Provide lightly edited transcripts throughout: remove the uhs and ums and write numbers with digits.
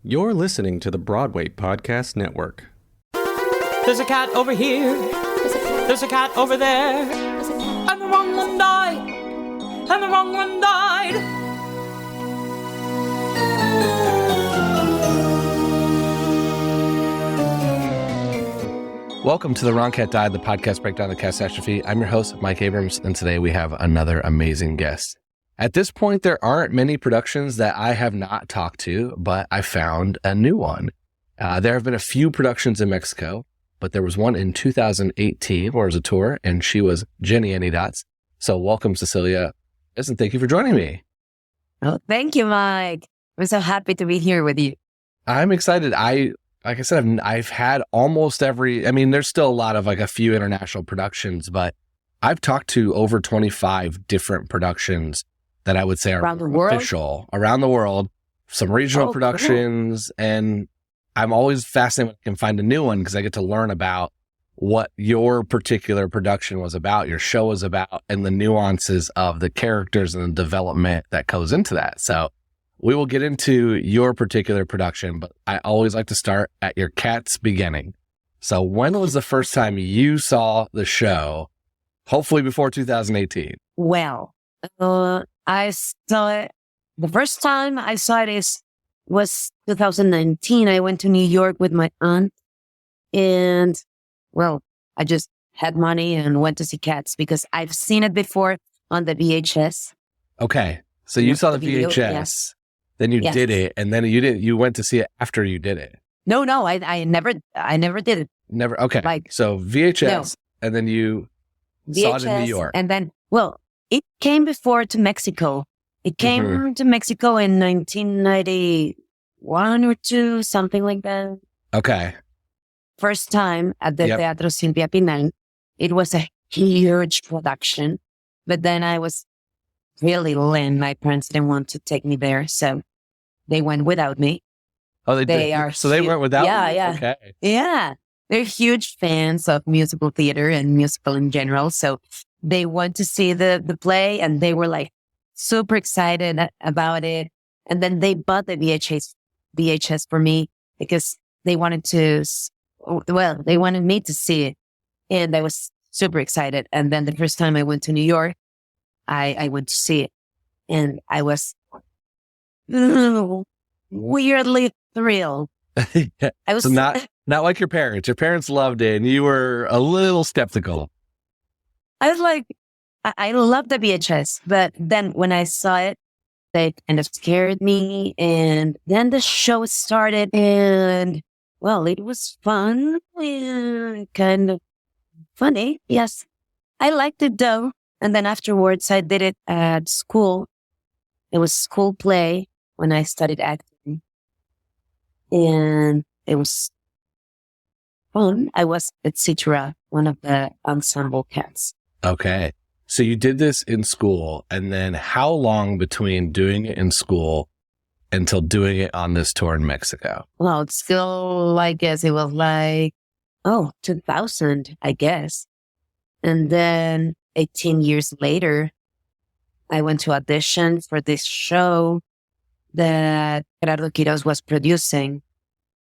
You're listening to the Broadway Podcast Network. There's a cat over here. There's a cat over there. And the wrong one died. And the wrong one died. Welcome to The Wrong Cat Died, the podcast breakdown of the catastrophe. I'm your host, Mike Abrams, and today we have another amazing guest. At this point, there aren't many productions that I have not talked to, but I found a new one. There have been a few productions in Mexico, but there was one in 2018 where it was a tour, and she was Jennyanydots. So welcome, Cecilia, and thank you for joining me. Oh, thank you, Mike. I'm so happy to be here with you. I'm excited. Like I said, I've had almost there's still a lot of a few international productions, but I've talked to over 25 different productions that I would say are official around the world, some regional productions. Cool. And I'm always fascinated when I can find a new one because I get to learn about what your particular production was about, your show was about, and the nuances of the characters and the development that goes into that. So we will get into your particular production, but I always like to start at your cat's beginning. So when was the first time you saw the show? Hopefully before 2018. Well, I saw it. The first time I saw it was 2019. I went to New York with my aunt, and I just had money and went to see Cats because I've seen it before on the VHS. Okay, so you saw the VHS, yes. Then you did it, and then you went to see it after you did it. No, I never did it. Never. Okay, so VHS, and then you saw it in New York, and then it came before to Mexico. It came to Mexico in 1991 or 2, something like that. Okay. First time at the Teatro Silvia Pinal. It was a huge production, but then I was really lame. My parents didn't want to take me there, so they went without me. Oh, they did? So they went without you? Yeah. Okay. Yeah. They're huge fans of musical theater and musical in general, so they went to see the play, and they were super excited about it. And then they bought the VHS for me because they wanted me to see it. And I was super excited. And then the first time I went to New York, I went to see it. And I was weirdly thrilled. I was so not like your parents. Your parents loved it, and you were a little skeptical. I was I love the VHS, but then when I saw it, they kind of scared me. And then the show started, and it was fun and kind of funny. Yes, I liked it though. And then afterwards, I did it at school. It was school play when I studied acting, and it was fun. I was etc. one of the ensemble cats. Okay. So you did this in school, and then how long between doing it in school until doing it on this tour in Mexico? Well, it's still, I guess it was 2000, I guess. And then 18 years later, I went to audition for this show that Gerardo Quiroz was producing.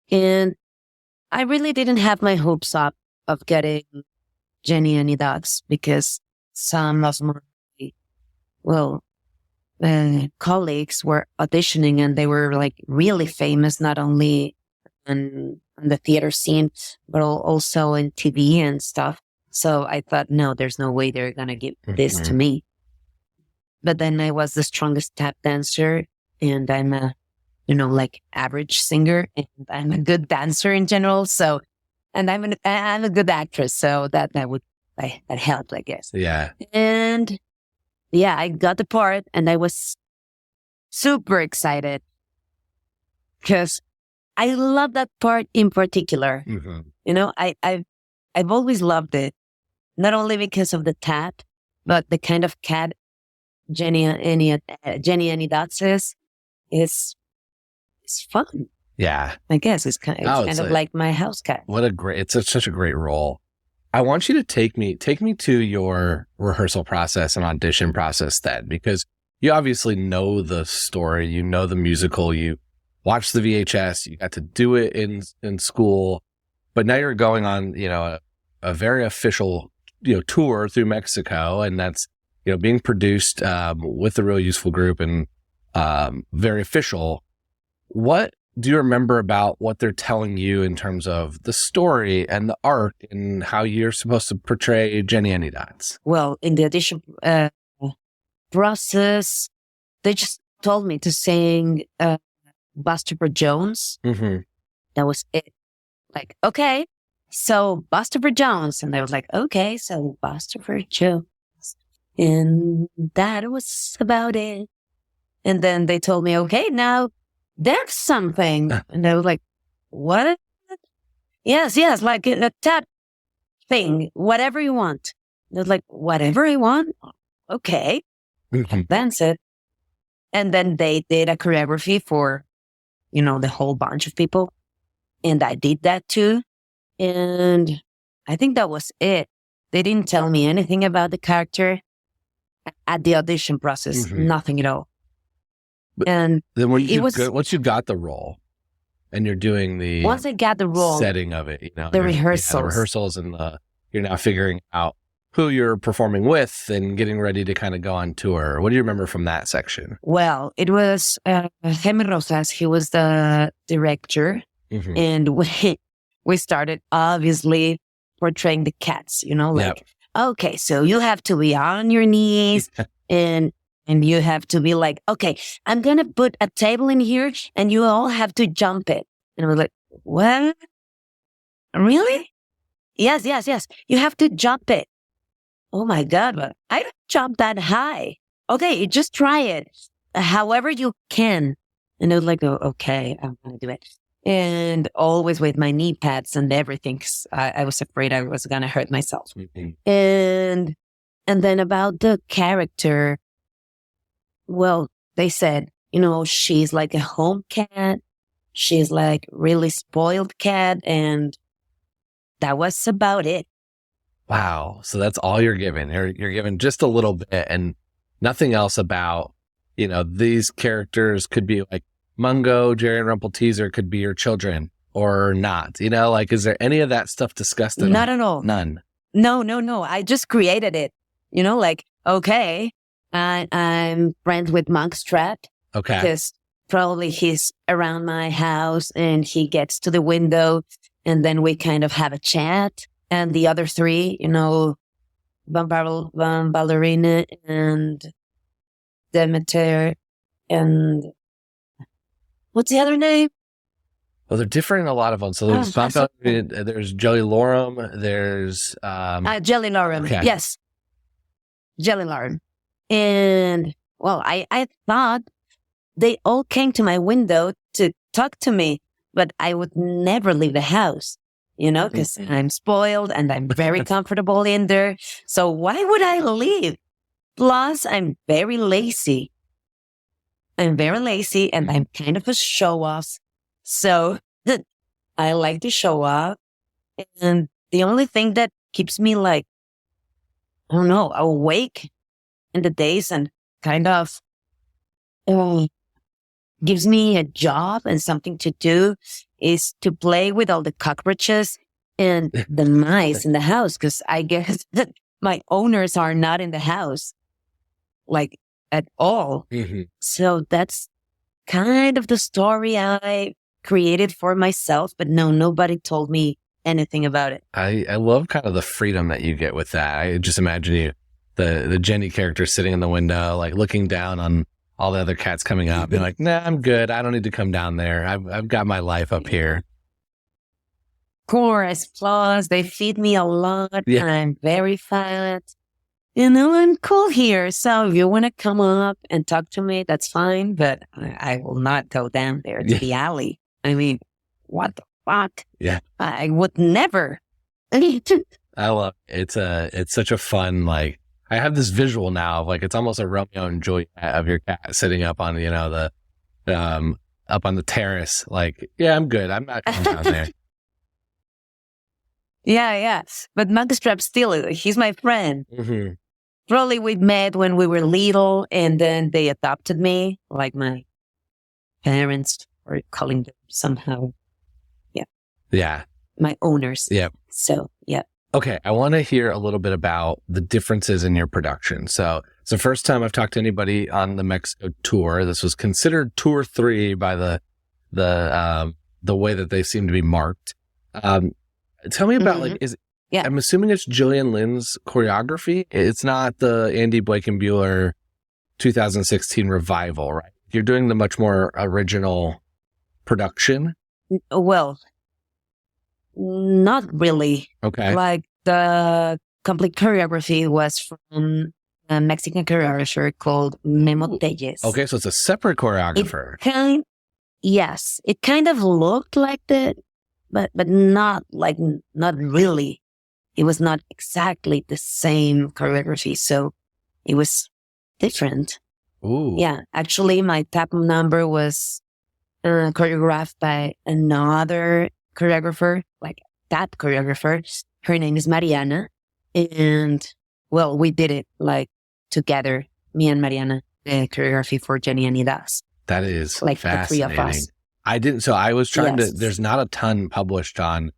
And I really didn't have my hopes up of getting Jennyanydots because some of my colleagues were auditioning, and they were really famous, not only on the theater scene, but also in TV and stuff. So I thought, no, there's no way they're going to give this to me. But then I was the strongest tap dancer, and I'm a, average singer, and I'm a good dancer in general. So, and I'm a good actress. So that helped, I guess. Yeah. And I got the part, and I was super excited because I love that part in particular. I've always loved it, not only because of the tap, but the kind of cat Jennyanydots is fun. Yeah. I guess it's kind of like my house cat. It's such a great role. I want you to take me to your rehearsal process and audition process then, because you obviously know the story, you know the musical, you watch the VHS, you got to do it in school, but now you're going on, a very official, tour through Mexico, and that's, being produced with the Real Useful Group and very official. What do you remember about what they're telling you in terms of the story and the arc and how you're supposed to portray Jennyanydots? Well, in the audition process, they just told me to sing Buster Jones. Mm-hmm. That was it. Like, okay, so Buster Jones. And I was like, okay, so Buster Jones. And that was about it. And then they told me, okay, now dance something. And I was like, what? Yes, like a tap thing, whatever you want. And I was like, whatever I want? Okay. Dance it. And then they did a choreography for, the whole bunch of people. And I did that too. And I think that was it. They didn't tell me anything about the character at the audition process. Nothing at all. But and then once you got the role and you're doing the once I got the role setting of it, the rehearsals and you're now figuring out who you're performing with and getting ready to kind of go on tour. What do you remember from that section? Well, it was Jaime Rosas. He was the director, and we started obviously portraying the cats. Okay, so you have to be on your knees and you have to be like, okay, I'm going to put a table in here and you all have to jump it. And we're like, what? Really? Yes. You have to jump it. Oh my God, but I don't jump that high. Okay, just try it. However you can. And I was like, oh, okay, I'm going to do it. And always with my knee pads and everything, 'cause I was afraid I was going to hurt myself. And then about the character, well, they said, she's like a home cat. She's like really spoiled cat. And that was about it. Wow. So that's all you're given. You're given just a little bit and nothing else about, these characters could be like Mungo, Jerry and Rumpelteazer could be your children or not. Is there any of that stuff discussed? Not at all. None. No. I just created it. Okay, I'm friends with Monkstrap. Okay. Because probably he's around my house and he gets to the window and then we kind of have a chat. And the other three, Ballerina and Demeter and what's the other name? Well, they're different in a lot of them. So there's there's Jellicle, there's Jellicle. Okay. Yes, Jellicle. And well, I thought they all came to my window to talk to me, but I would never leave the house. Because I'm spoiled and I'm very comfortable in there. So why would I leave? Plus, I'm very lazy. And I'm kind of a show-off. So I like to show off. And the only thing that keeps me awake in the days and kind of gives me a job and something to do is to play with all the cockroaches and the mice in the house. Because I guess that my owners are not in the house, at all. So that's kind of the story I created for myself. But no, nobody told me anything about it. I love kind of the freedom that you get with that. I just imagine you, the Jenny character sitting in the window, looking down on all the other cats coming up, being like, nah, I'm good. I don't need to come down there. I've got my life up here. Chorus, plus they feed me a lot. Yeah. And I'm very fat. I'm cool here. So if you want to come up and talk to me, that's fine. But I will not go down there to the alley. I mean, what the fuck? Yeah. I would never. I love it. It's such a fun, I have this visual now of it's almost a Romeo and Juliet of your cat sitting up on, up on the terrace. Yeah, I'm good. I'm not coming down there. Yeah. But Monkstrap still, he's my friend. Mm-hmm. Probably we met when we were little and then they adopted me, like my parents or calling them somehow. Yeah. My owners. Yeah. So, yeah. Okay. I want to hear a little bit about the differences in your production. So it's the first time I've talked to anybody on the Mexico tour. This was considered tour 3 by the way that they seem to be marked. Tell me about I'm assuming it's Jillian Lynn's choreography. It's not the Andy Blankenbuehler 2016 revival, right? You're doing the much more original production. Well, not really. Okay. Like the complete choreography was from a Mexican choreographer called Memo Telles. Okay, so it's a separate choreographer. Yes, it kind of looked like that, but not really. It was not exactly the same choreography, so it was different. Ooh. Yeah, actually, my tap number was choreographed by another choreographer, like that choreographer. Her name is Mariana. And, well, we did it like together, me and Mariana, the choreography for Jennyanydots. That is like fascinating. the 3 of us. I was trying to, there's not a ton published on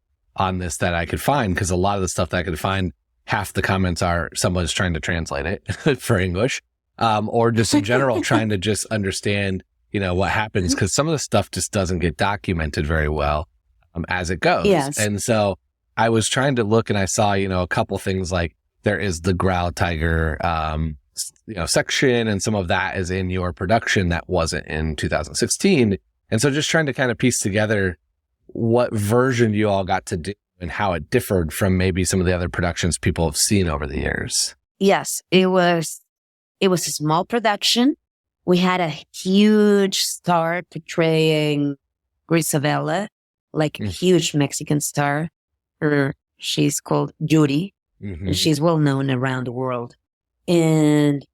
this that I could find, because a lot of the stuff that I could find, half the comments are someone's trying to translate it for English, or just in general trying to just understand, what happens, because some of the stuff just doesn't get documented very well as it goes. Yes. And so I was trying to look, and I saw, a couple things like there is the Growl Tiger, section, and some of that is in your production that wasn't in 2016. And so just trying to kind of piece together what version you all got to do and how it differed from maybe some of the other productions people have seen over the years. Yes, it was a small production. We had a huge star portraying Grisabella, like a huge Mexican star. She's called Judy. Mm-hmm. And she's well known around the world. And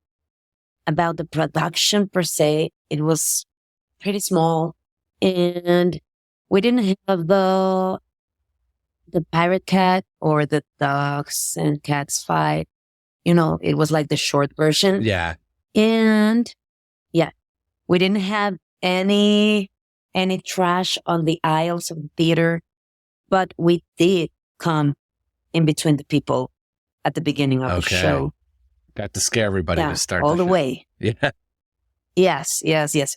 about the production per se, it was pretty small. And we didn't have the pirate cat or the dogs and cats fight. It was like the short version. Yeah. And we didn't have any trash on the aisles of the theater, but we did come in between the people at the beginning of the show. Got to scare everybody to start all the show. way. Yeah. Yes,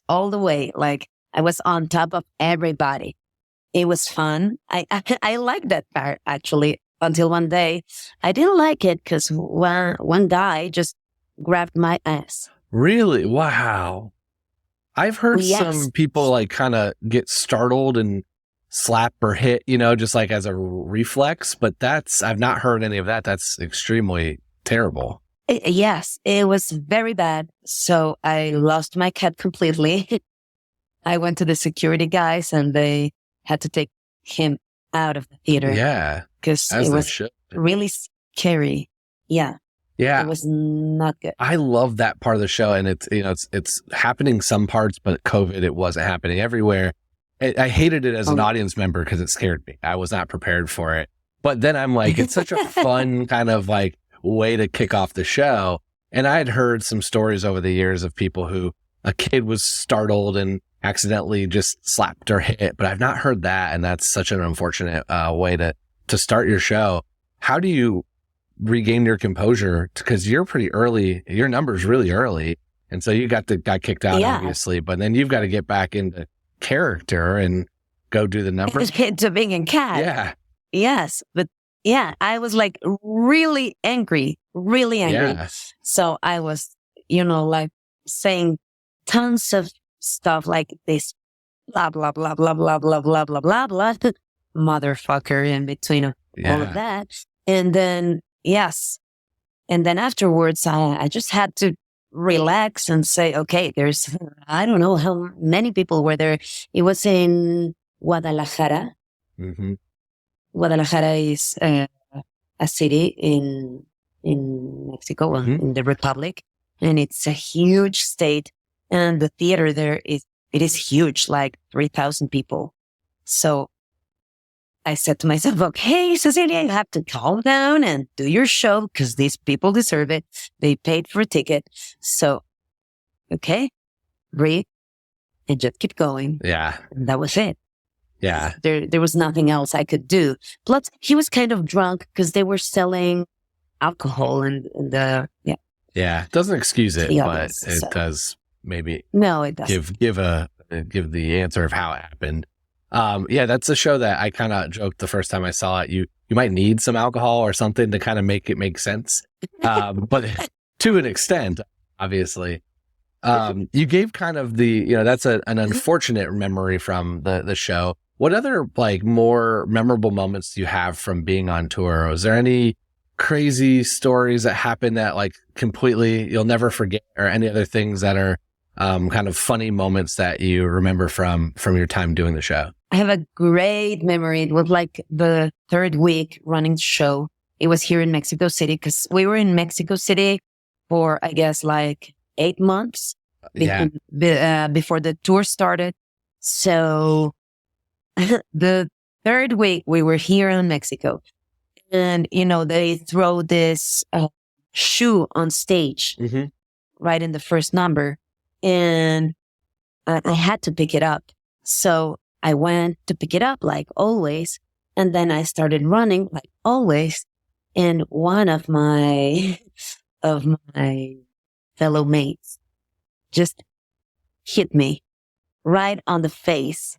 all the way. Like I was on top of everybody. It was fun. I liked that part actually until one day I didn't like it because one guy just grabbed my ass. Really? Wow. I've heard some people like kind of get startled and slap or hit, just like as a reflex, but I've not heard any of that. That's extremely terrible. Yes, it was very bad. So I lost my cat completely. I went to the security guys and they had to take him out of the theater. Yeah. Because it was really scary. Yeah. Yeah. It was not good. I love that part of the show. And it's happening some parts, but COVID, it wasn't happening everywhere. I hated it as an audience member because it scared me. I was not prepared for it. But then I'm like, it's such a fun kind of like way to kick off the show. And I had heard some stories over the years of people who a kid was startled and accidentally just slapped or hit, but I've not heard that. And that's such an unfortunate way to start your show. How do you regain your composure? Because you're pretty early, your number's really early. And so you got kicked out, obviously, but then you've got to get back into character and go do the numbers. To being a cat. Yeah. Yes. But yeah, I was like really angry. Yeah. So I was, like saying tons of stuff like this, blah, blah, blah, blah, blah, blah, blah, blah, blah, blah, motherfucker in between all of that. And then, and then afterwards, I just had to relax and say, okay, I don't know how many people were there. It was in Guadalajara. Mm-hmm. Guadalajara is a city in Mexico, in the Republic, and it's a huge state. And the theater there is huge, like 3,000 people. So I said to myself, okay, Cecilia, you have to calm down and do your show because these people deserve it. They paid for a ticket. So, okay, breathe, and just keep going. Yeah. And that was it. Yeah. There was nothing else I could do. Plus, he was kind of drunk because they were selling alcohol and the Yeah. It doesn't excuse it, Yeah, but so- it does maybe No, it doesn't. give the answer of how it happened. Yeah, that's a show that I kind of joked the first time I saw it. You might need some alcohol or something to kind of make it make sense. But to an extent, obviously. You gave kind of that's an unfortunate memory from the show. What other like more memorable moments do you have from being on tour? Was there any crazy stories that happened that like completely you'll never forget, or any other things that are kind of funny moments that you remember from your time doing the show? I have a great memory. It was like the third week running the show. It was here in Mexico City because we were in Mexico City for, I guess, like 8 months before the tour started. So the third week we were here in Mexico, and, they throw this shoe on stage right in the first number, and I had to pick it up. So I went to pick it up like always. And then I started running like always. And one of my fellow mates just hit me right on the face.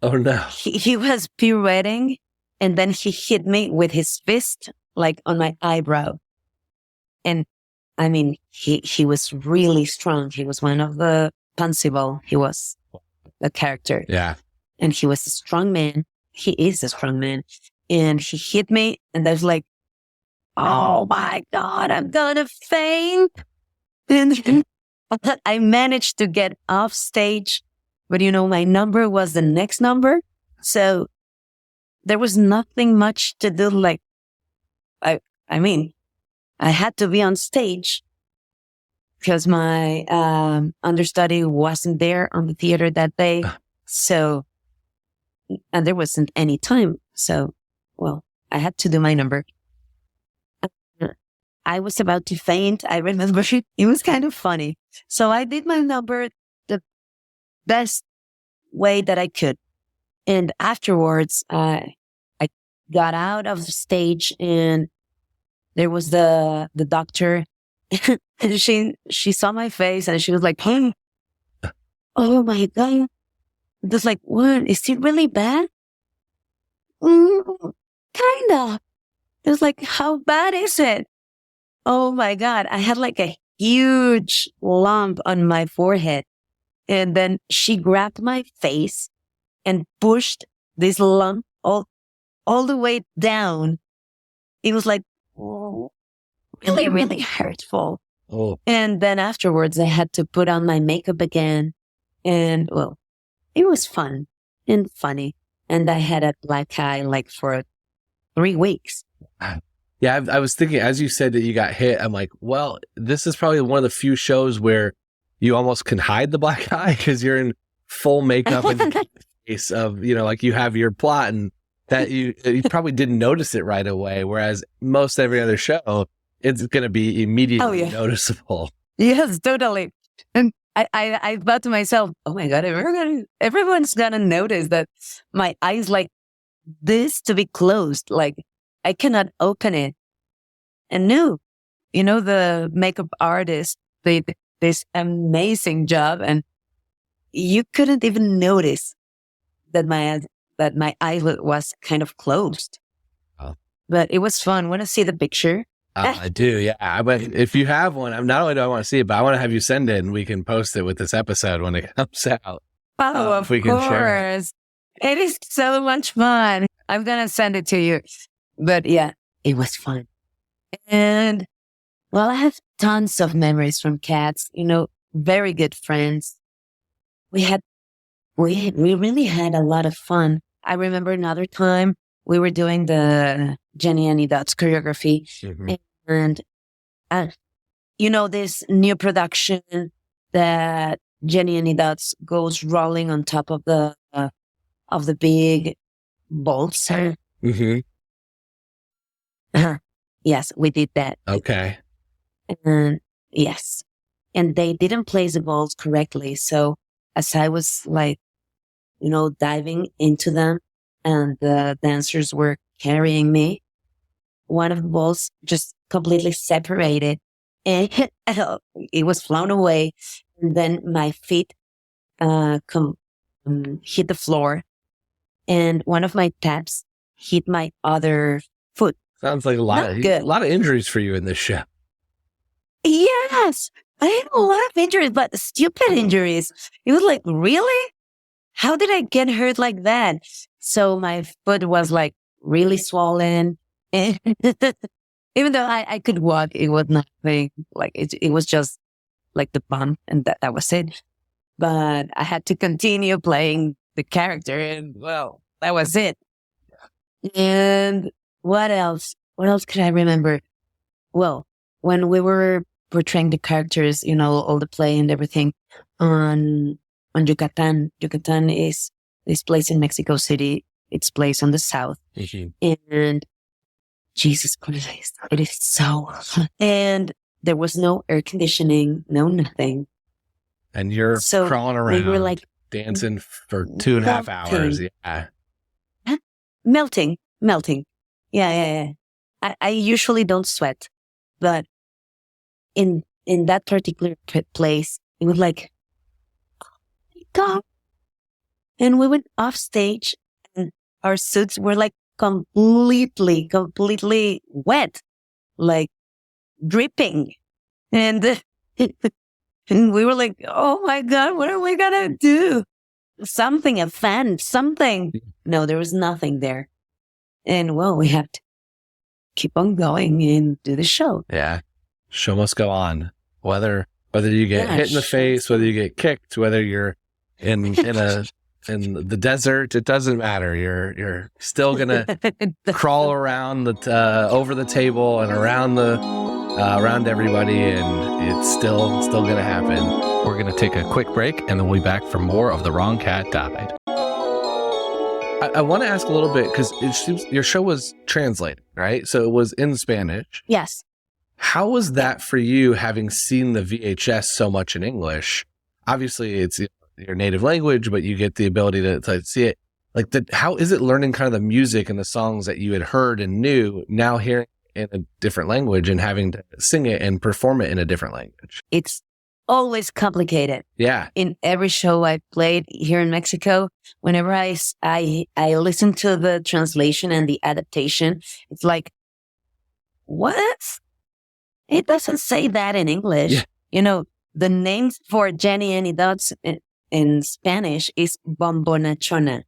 Oh no. He was pirouetting, and then he hit me with his fist like on my eyebrow. And I mean, he was really strong. He was one of the Pansyball. He was a character. Yeah. And he was a strong man. He is a strong man. And he hit me, and I was like, oh my God, I'm gonna faint. And I managed to get off stage, but my number was the next number. So there was nothing much to do. Like, I had to be on stage because my understudy wasn't there on the theater that day. So, and there wasn't any time. So, I had to do my number. I was about to faint. I remember it was kind of funny. So I did my number the best way that I could. And afterwards, I got out of the stage, and there was the doctor. And she saw my face, and she was like, "Hey, oh my God." It was like, what? Is it really bad? Kind of. It was like, how bad is it? Oh my God. I had like a huge lump on my forehead. And then she grabbed my face and pushed this lump all the way down. It was like, really, really hurtful. Oh. And then afterwards, I had to put on my makeup again. And it was fun and funny. And I had a black eye like for 3 weeks. Yeah, I was thinking, as you said that you got hit, I'm like, well, this is probably one of the few shows where you almost can hide the black eye because you're in full makeup in the case of, like you have your plot, and that you probably didn't notice it right away. Whereas most every other show, it's going to be immediately noticeable. Yes, totally. And I thought to myself, oh my God, everyone's going to notice that my eyes like this to be closed. Like I cannot open it. And no, the makeup artist did this amazing job, and you couldn't even notice that my eyelid was kind of closed. Oh. But it was fun. Want to see the picture? I do, yeah. But if you have one, not only do I want to see it, but I want to have you send it, and we can post it with this episode when it comes out. Oh, of course. It is so much fun. I'm going to send it to you. But yeah, it was fun. And I have tons of memories from Cats, very good friends. We really had a lot of fun. I remember another time we were doing the Jennyanydots choreography, and this new production that Jennyanydots goes rolling on top of the big bolts. Mm-hmm. Yes, we did that. Okay. And yes, and they didn't place the balls correctly, so as I was like, diving into them and the dancers were carrying me, one of the balls just completely separated and it was flown away. And then my feet hit the floor and one of my taps hit my other foot. Sounds like a lot of injuries for you in this show. Yes, I had a lot of injuries, but stupid injuries. It was like, really? How did I get hurt like that? So my foot was like really swollen. And even though I could walk, it was nothing. Like it was just like the bump and that was it. But I had to continue playing the character and well, that was it. And what else? What else could I remember? Well, when we were portraying the characters, all the play and everything on Yucatan. Yucatan is this place in Mexico City. It's placed on the south. And Jesus Christ, it is so hot. And there was no air conditioning, no nothing. And you're crawling around, we were like dancing for 2.5 hours. Yeah. Melting. Yeah. I usually don't sweat, but in that particular place, it was like, oh my God. And we went off stage and our suits were like completely wet, like dripping. And, and we were like, oh my God, what are we going to do? Something, a fan, something. No, there was nothing there. And well, we have to keep on going and do the show. Yeah. Show must go on. Whether you get hit in the face, whether you get kicked, whether you're in the desert, it doesn't matter. You're still gonna crawl around over the table and around everybody, and it's still gonna happen. We're gonna take a quick break, and then we'll be back for more of The Wrong Cat Died. I want to ask a little bit because it seems your show was translated, right? So it was in Spanish. Yes. How was that for you, having seen the VHS so much in English? Obviously, it's your native language, but you get the ability to see it. Like, how is it learning kind of the music and the songs that you had heard and knew, now hearing it in a different language and having to sing it and perform it in a different language? It's always complicated. Yeah. In every show I played here in Mexico, whenever I listen to the translation and the adaptation, it's like, what? It doesn't say that in English. Yeah. The name for Jennyanydots in Spanish is Bombonachoona.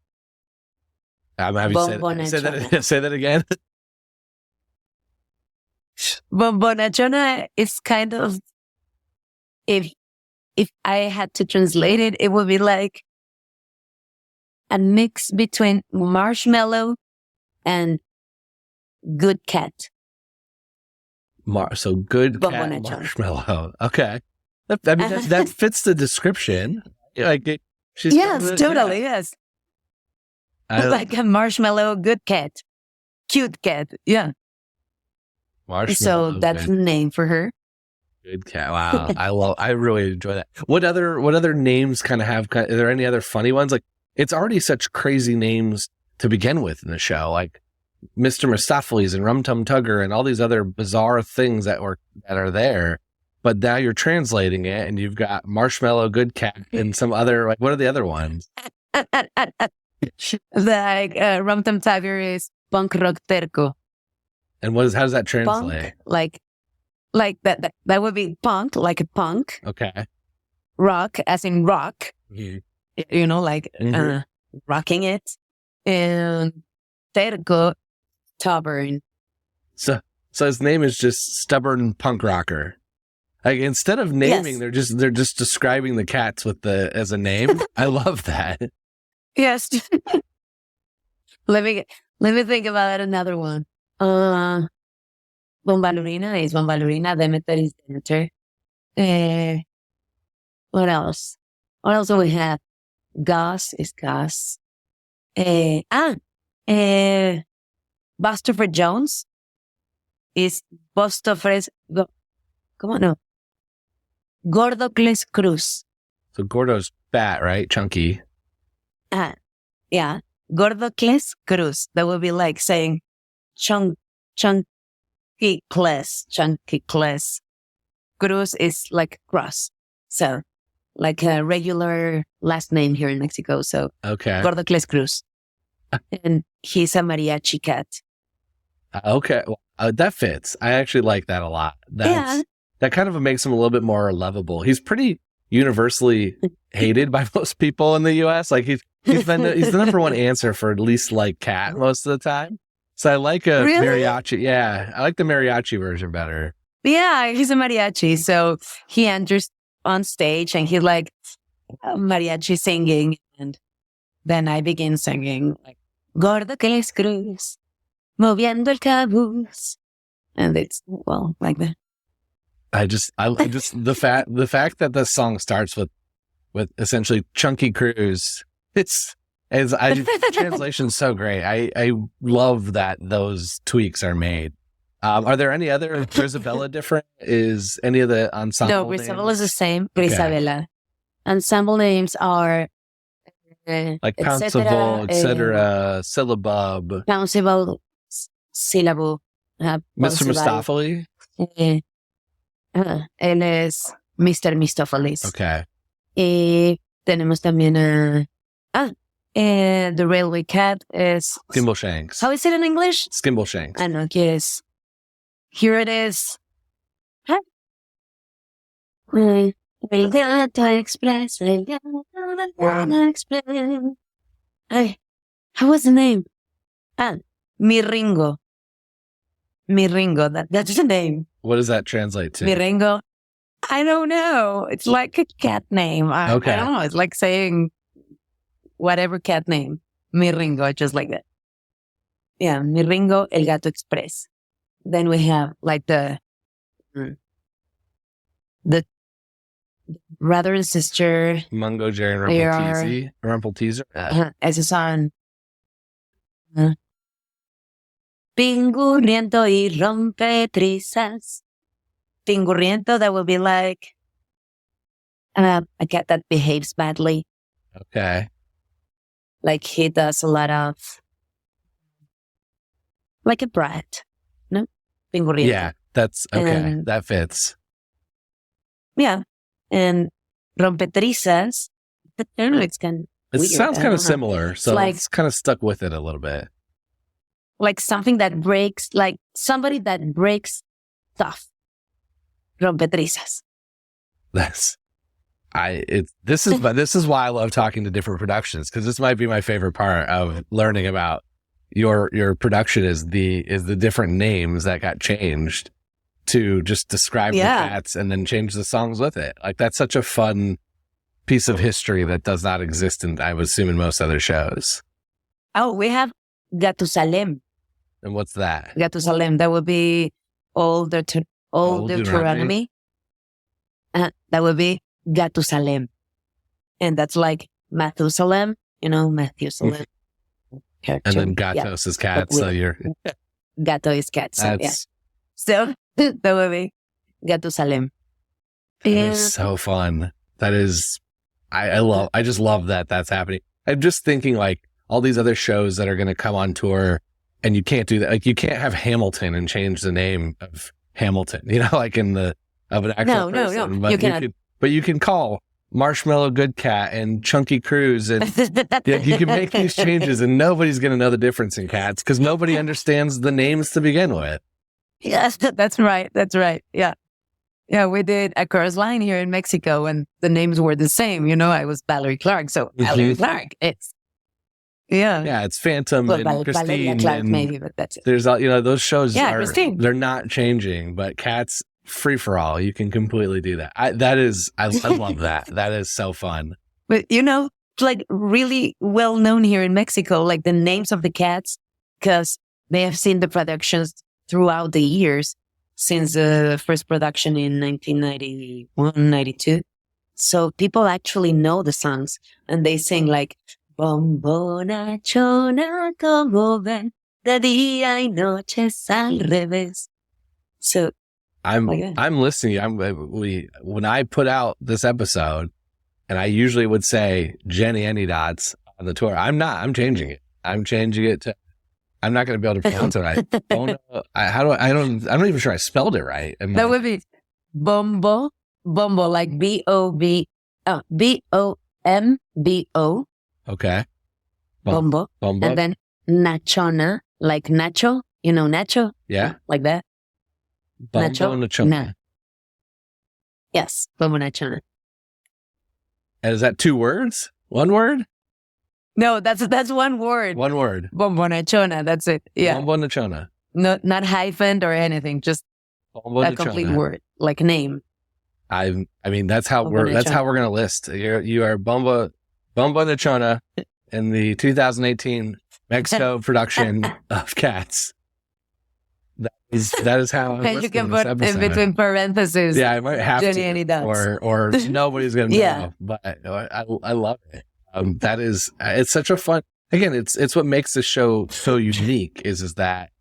Have you say that again? Bombonachoona is kind of, if I had to translate it, it would be like a mix between marshmallow and good cat. So good cat marshmallow. Okay. That fits the description. Like yes, totally. Yes. Like a marshmallow, good cat, cute cat. Yeah. Marshmallow. So that's the name for her. Good cat. Wow. I really enjoy that. What other names kind of have, are there any other funny ones? Like, it's already such crazy names to begin with in the show. Like Mr. Mistopheles and Rum Tum Tugger and all these other bizarre things that are there. But now you're translating it and you've got Marshmallow, Good Cat, and some other, like, what are the other ones? Like Rum Tum Tugger is punk rock terco. And how does that translate? Punk, like that would be punk, like a punk. Okay. Rock, as in rock. Mm-hmm. Rocking it. And terco, stubborn. So his name is just Stubborn Punk Rocker. Like, instead of naming, yes. they're just describing the cats as a name. I love that. Yes. Let me think about another one. Bombalurina is Bombalurina. Demeter is Demeter. What else? What else do we have? Gus is Gus. Bustopher Jones is Bustopher. Come on, no. Gordocles Cruz. So Gordo's fat, right? Chunky. Yeah. Gordocles cruz. That would be like saying chunky cles. Cruz is like cross. So like a regular last name here in Mexico. So Okay. Gordocles Cruz. And he's a mariachi cat. Okay. Well, that fits. I actually like that a lot. That kind of makes him a little bit more lovable. He's pretty universally hated by most people in the U.S. Like he's the number one answer for at least like cat most of the time. So I like a mariachi. Yeah, I like the mariachi version better. Yeah, he's a mariachi. So he enters on stage and he's like mariachi singing. And then I begin singing like, Gordo que les cruz, moviendo el cabuz. And it's, well, like that. I just the fact that the song starts with essentially Chunky Cruise. The translation's so great. I love that those tweaks are made. Are there any other? Is Isabella different? Is any of the ensemble? No, Isabella is the same. Okay. Isabella. Ensemble names are like Pouncible, etc. Syllabub. Pouncible, Syllable. Mr. Mistopheles. Él es Mr. Mistopheles. Okay. Y tenemos también the railway cat is Skimbleshanks. How is it in English? Skimbleshanks. I know, yes. Here it is. Huh? El Gato Express, El Gato Express. Ay, how was the name? Mi Ringo. Mi Ringo, that's the name. What does that translate to? Mi Ringo. I don't know. It's like a cat name. Okay. I don't know. It's like saying whatever cat name. Mi Ringo, just like that. Yeah, Mi Ringo, El Gato Express. Then we have like the brother and sister. Mungo, Jerry, and Rumpelteazer. Ese son. Pingurriento y rompetrizas. Pingurriento, that would be like a cat that behaves badly. Okay. Like he does a lot of, like a brat. No? Pingurriento. Yeah, that's okay. That fits. Yeah. And rompetrizas, I don't know, it's kind of It weird. sounds kind of similar, so like, it's kind of stuck with it a little bit. Like something that breaks, like somebody that breaks stuff. Rompetrizas. This is why I love talking to different productions, because this might be my favorite part of learning about your production is the different names that got changed to just describe the cats and then change the songs with it. Like that's such a fun piece of history that does not exist in, I would assume, in most other shows. Oh, we have Gatusalem. And what's that? Gatusalem. That would be Old Deuteronomy. That would be Gatusalem. And that's like Methusalem, Methusalem. And then Gatos is cat, so you're... Gato is cat, so So that would be Gatusalem. That is so fun. That is... I just love that that's happening. I'm just thinking like all these other shows that are going to come on tour, and you can't do that. Like you can't have Hamilton and change the name of Hamilton, like of an actual person. No, you cannot. But you can call Marshmallow Good Cat and Chunky Cruise, and you can make these changes, and nobody's going to know the difference in cats because nobody understands the names to begin with. Yes, that's right. That's right. Yeah. Yeah, we did a chorus line here in Mexico, and the names were the same. I was Valerie Clark, so Valerie Clark. It's it's Phantom and Christine. Clark, and maybe, but that's it. There's those shows. Christine. They're not changing, but cats free for all. You can completely do that. I love that. That is so fun. But it's like really well known here in Mexico, like the names of the cats, because they have seen the productions throughout the years. Since the first production in 1991, 92. So people actually know the songs and they sing like, Bombonachoona como ven, de día y noches al revés. So I'm listening. When I put out this episode, and I usually would say Jennyanydots on the tour. I'm not. I'm changing it. I'm changing it to. I'm not going to be able to pronounce it right. I'm not even sure I spelled it right. That would be Bombo, like BOMBO. Okay. Bombo. Bombo. And then Nachona, like Nacho. You know Nacho? Yeah. Like that. Bombonachoona. Yes, Bombonachoona. And is that 2 words? 1 word? No, that's one word. 1 word. Bombonachoona, that's it. Yeah. Bombonachoona. No, not hyphened or anything, just a complete word, like name. I mean, that's how we're going to list. You are Bombonachoona in the 2018 Mexico production of cats. That is how I'm And you can put in between parentheses. Yeah, I might have Jennyanydots. or nobody's going to know. Yeah. But I love it. It's such a fun. Again, it's what makes the show so unique is that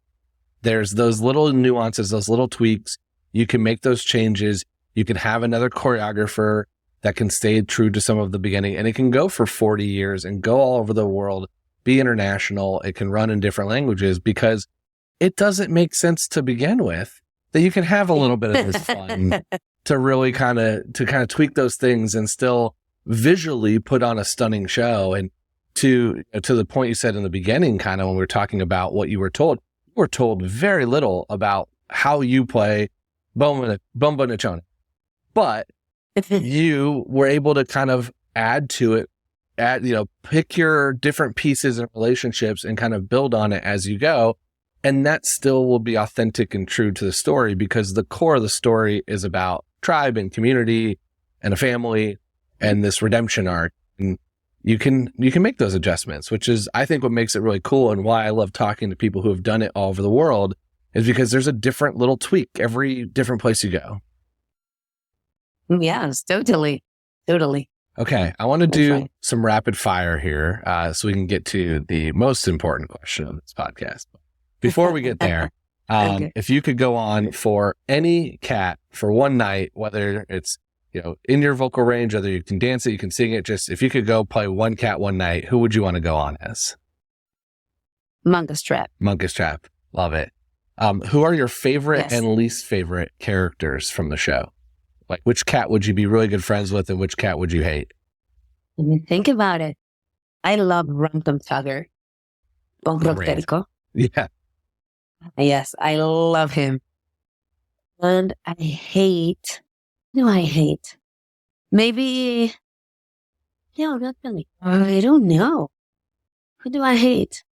there's those little nuances, those little tweaks. You can make those changes. You can have another choreographer that can stay true to some of the beginning, and it can go for 40 years and go all over the world, be international. It can run in different languages because it doesn't make sense to begin with that you can have a little bit of this fun to really kind of tweak those things and still visually put on a stunning show. And to the point you said in the beginning, kind of when we were talking about what you were told very little about how you play Bombonachoona, but you were able to kind of add to it, pick your different pieces and relationships and kind of build on it as you go. And that still will be authentic and true to the story because the core of the story is about tribe and community and a family and this redemption arc. And you can make those adjustments, which is, I think, what makes it really cool and why I love talking to people who have done it all over the world is because there's a different little tweak every different place you go. Yes, totally. Okay, I want to do some rapid fire here so we can get to the most important question of this podcast. Before we get there, Okay. If you could go on for any cat for one night, whether it's in your vocal range, whether you can dance it, you can sing it, just if you could go play one cat one night, who would you want to go on as? Mongus Trap. Mongus Trap. Love it. Who are your favorite Yes. and least favorite characters from the show? Like, which cat would you be really good friends with and which cat would you hate? Let me think about it. I love Random Tugger. Bombonachoona. Yeah. Yes, I love him. And I hate. No, I hate. Maybe. No, not really. I don't know. Who do I hate?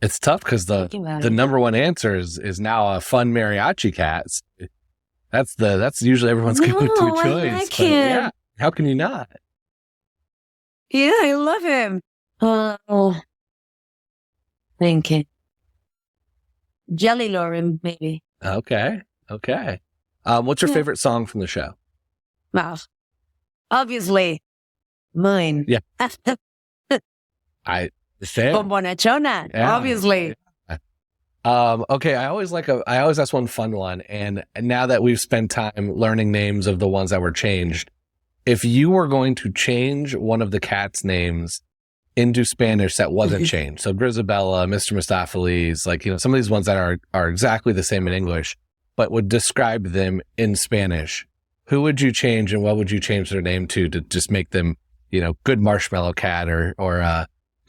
It's tough because the number one answer is now a fun mariachi cat. That's usually everyone's go-to choice. I like but him. yeah, how can you not? Yeah, I love him. Oh, thinking. Jellicle, maybe. Okay. What's your favorite song from the show? Well, obviously, mine. Yeah. Same. Bombonachoona, Yeah. obviously. Okay. I always ask one fun one. And now that we've spent time learning names of the ones that were changed, if you were going to change one of the cats' names into Spanish that wasn't changed, so Grisabella, Mr. Mistopheles, some of these ones that are exactly the same in English, but would describe them in Spanish, who would you change and what would you change their name to just make them, good marshmallow cat or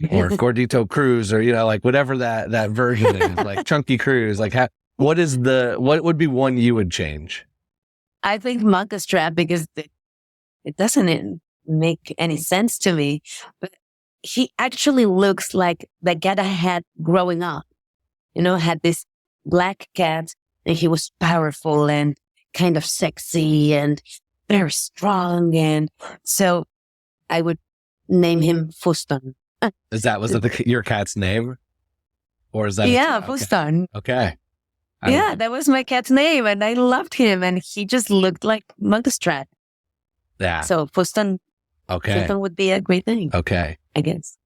Gordito Cruz or, whatever that version is, like Chunky Cruz, what would be one you would change? I think Mongus Trap because it doesn't make any sense to me, but he actually looks like the cat I had growing up. Had this black cat and he was powerful and kind of sexy and very strong. And so I would name him Fuston. Was that your cat's name? Or is that? Yeah, Fuston. Okay. Yeah, that was my cat's name and I loved him and he just looked like Mongus Trap. Yeah. So Fuston. Okay. Fuston would be a great thing. Okay. I guess.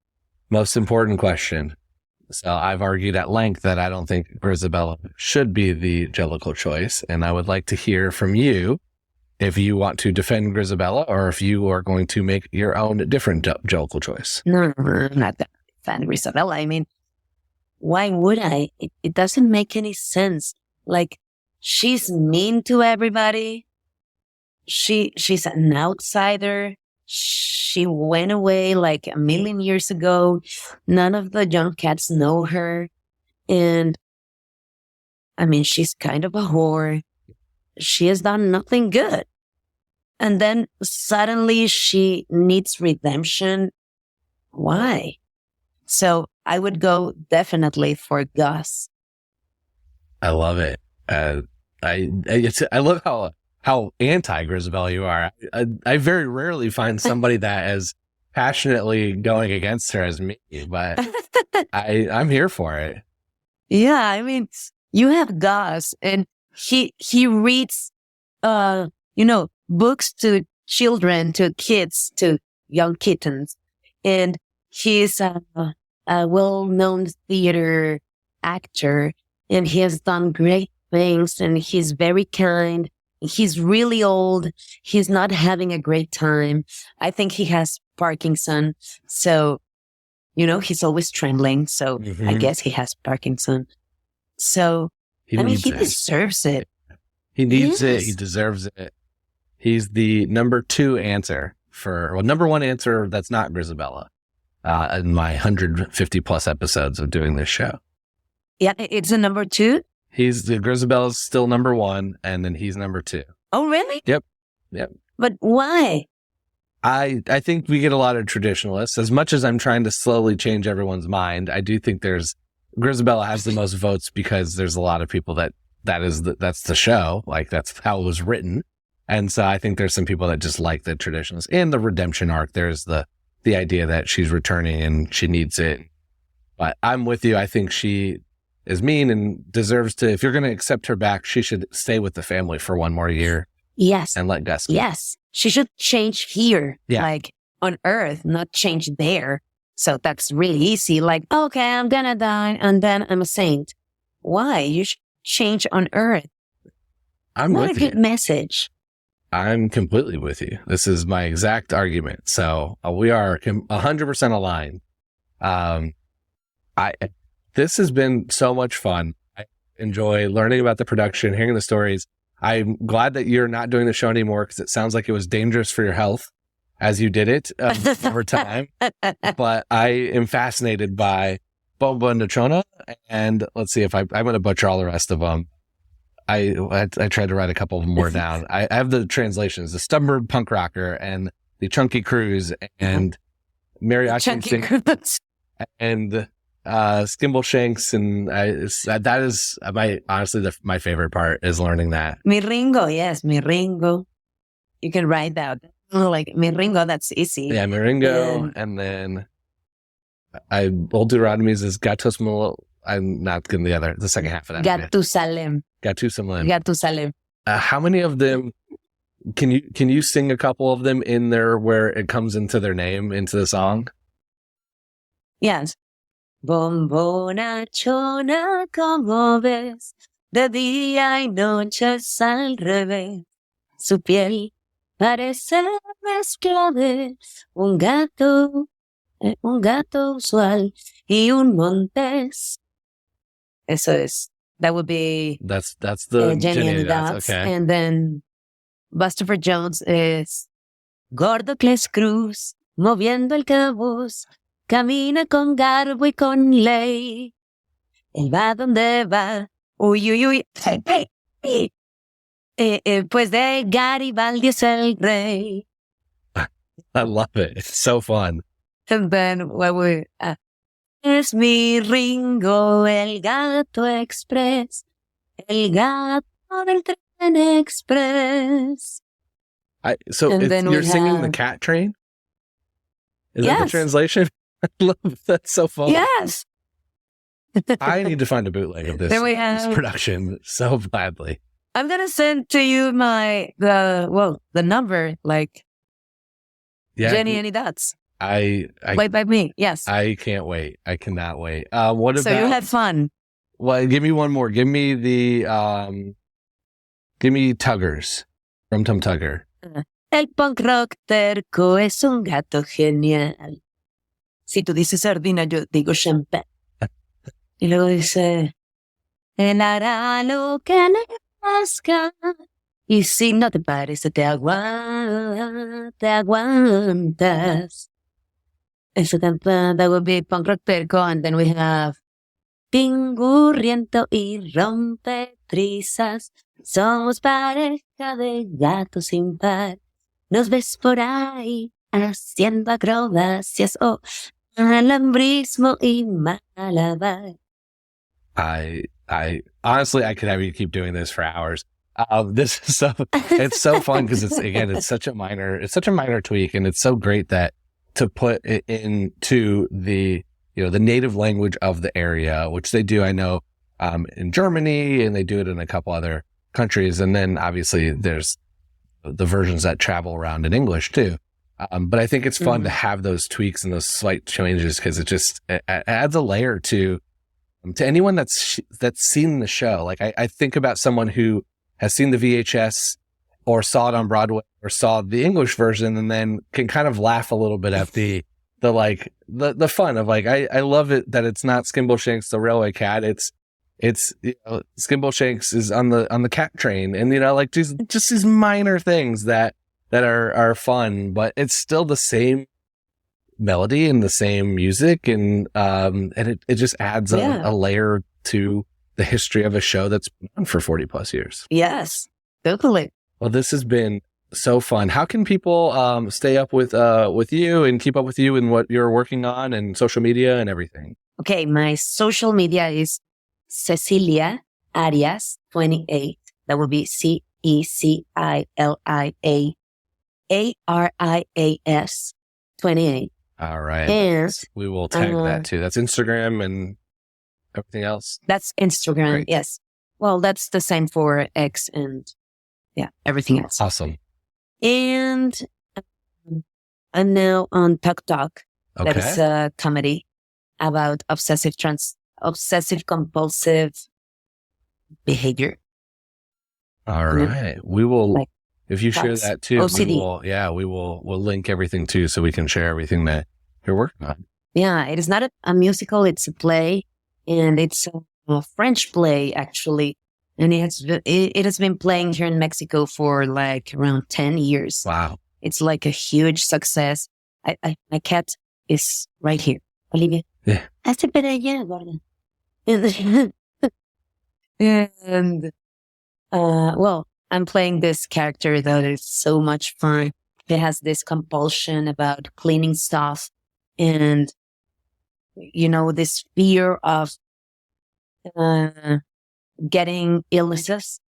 Most important question. So I've argued at length that I don't think Grisabella should be the Jellicle choice. And I would like to hear from you. if you want to defend Grisabella or if you are going to make your own different Jellicle choice. No, not that fan Grisabella. I mean, why would I? It doesn't make any sense. Like, she's mean to everybody. She's an outsider. She went away like 1,000,000 years ago. None of the young cats know her. And I mean, she's kind of a whore. She has done nothing good. And then suddenly she needs redemption. Why? So I would go definitely for Gus. I love it. I love how anti Grisabella you are. I very rarely find somebody that is passionately going against her as me, but I'm here for it. Yeah, I mean, you have Gus, and he reads, books to children, to kids, to young kittens, and he's a well-known theater actor, and he has done great things, and he's very kind. He's really old. He's not having a great time. I think he has Parkinson, so he's always trembling. So I guess he has Parkinson. So he deserves it. He needs it. He deserves it. He's the number 2 answer number 1 answer that's not Grisabella in my 150 plus episodes of doing this show. Yeah, it's a number 2? Grisabella's still number 1, and then he's number 2. Oh, really? Yep. But why? I think we get a lot of traditionalists. As much as I'm trying to slowly change everyone's mind, I do think Grisabella has the most votes because there's a lot of people that's the show. Like, that's how it was written. And so I think there's some people that just like the traditionalists. And the redemption arc, there's the idea that she's returning and she needs it. But I'm with you. I think she is mean and deserves to, if you're going to accept her back, she should stay with the family for 1 more year. Yes. And let Gus go. Yes. She should change here, like on Earth, not change there. So that's really easy. Like, okay, I'm going to die and then I'm a saint. Why? You should change on Earth. What a good message. I'm completely with you. This is my exact argument. So we are 100% aligned. This has been so much fun. I enjoy learning about the production, hearing the stories. I'm glad that you're not doing the show anymore because it sounds like it was dangerous for your health as you did it over time. But I am fascinated by Bombonachoona, and let's see if I'm going to butcher all the rest of them. I tried to write a couple more down. I have the translations: the stubborn punk rocker and the chunky cruise and mariachi sing- and Skimble Shanks, and that is my favorite part is learning that. Mi Ringo, yes, Mi Ringo. You can write that. Like Mi Ringo, that's easy. Yeah, Mi Ringo, and then Old Deuteronomy's is Gatos Malo. I'm not getting the second half of that. Gatusalem. Gatusalem. How many of them can you sing a couple of them in there where it comes into their name, into the song? Yes. Bombonachoona, como ves, de día y noches al revés. Su piel parece mezcla de un gato usual y un montés. Eso es. That would be. That's the Jennyanydots. Okay. And then Buster Jones is Gordo Cles Cruz, moviendo el cabuz, camina con garbo y con ley. Él va donde va. Uy, uy, uy. Hey. Pues de Garibaldi es el rey. I love it. It's so fun. And then what we es mi Ringo, el gato express, el gato del tren express. So you're singing the cat train? Is that the translation? I love that. So fun. Yes. I need to find a bootleg of this production so badly. I'm gonna send to you the number, like Jennyanydots. Played by me. Yes. I can't wait. I cannot wait. What about? So you had fun. Well, give me one more. Give me Tuggers. From Tum Tugger. El punk rock terco es un gato genial. Si tú dices sardina, yo digo champán. Y luego dice, él hará lo que le plazca. Y si no te parece, te aguantas. That would be punk rock terco. And then we have Pingurriento y rompetrizas. Somos pareja de gatos sin par. Nos ves por ahí haciendo acrobacias o alambrismo y malabar. I honestly, I could have you keep doing this for hours. This is it's so fun because it's such a minor tweak, and it's so great that to put it into the native language of the area, which they do, I know, in Germany, and they do it in a couple other countries. And then obviously there's the versions that travel around in English too. But I think it's fun to have those tweaks and those slight changes because it adds a layer to anyone that's seen the show. Like I think about someone who has seen the VHS or saw it on Broadway or saw the English version and then can kind of laugh a little bit at the fun of like, I love it that it's not Skimbleshanks the railway cat. It's Skimbleshanks is on the cat train, and like just these minor things that are fun, but it's still the same melody and the same music, and it just adds a layer to the history of a show that's been on for 40 plus years. Yes, totally. Well, this has been so fun. How can people stay up with you and keep up with you and what you're working on and social media and everything? Okay, my social media is Cecilia Arias 28. That would be CECILIAARIAS 28. All right. And we will tag that too. That's Instagram and everything else. That's Instagram. Great. Yes. Well, that's the same for X and everything else. Awesome. And I'm now on Talk Talk. Okay. That is a comedy about obsessive compulsive behavior. All right. We will, if you share that too, OCD. we'll link everything too so we can share everything that you're working on. Yeah, it is not a musical, it's a play, and it's a French play actually. And it has been playing here in Mexico for like around 10 years. Wow. It's like a huge success. My cat is right here. Olivia. Yeah. Hazte para allá, gorda. And, I'm playing this character that is so much fun. It has this compulsion about cleaning stuff and, this fear of, getting illnesses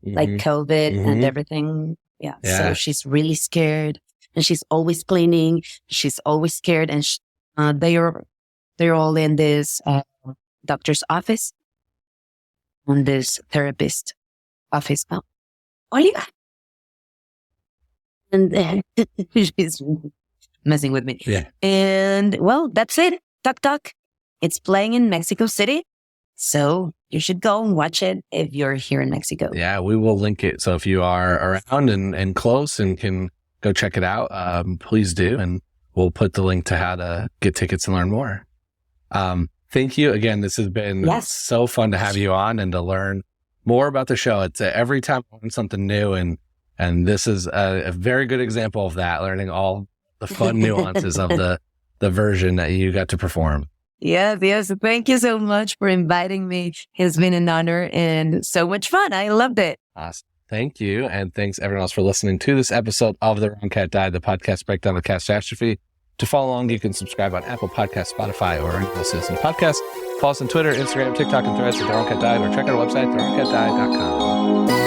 like COVID and everything. Yeah. So she's really scared and she's always cleaning. She's always scared. And they're all in this doctor's office, on this therapist office. Oh, Oliva. And she's messing with me. Yeah. And that's it. Talk Talk. It's playing in Mexico City. So you should go and watch it if you're here in Mexico. Yeah, we will link it. So if you are around and close and can go check it out, please do. And we'll put the link to how to get tickets and learn more. Thank you. Again, this has been so fun to have you on and to learn more about the show. It's every time I learn something new. And this is a very good example of that, learning all the fun nuances of the version that you got to perform. Yes. Thank you so much for inviting me. It's been an honor and so much fun. I loved it. Awesome. Thank you. And thanks everyone else for listening to this episode of The Wrong Cat Died, the podcast breakdown of Catastrophe. To follow along, you can subscribe on Apple Podcasts, Spotify, or any listening podcast. Follow us on Twitter, Instagram, TikTok, and Threads at The Wrong Cat Died, or check out our website, thewrongcatdied.com.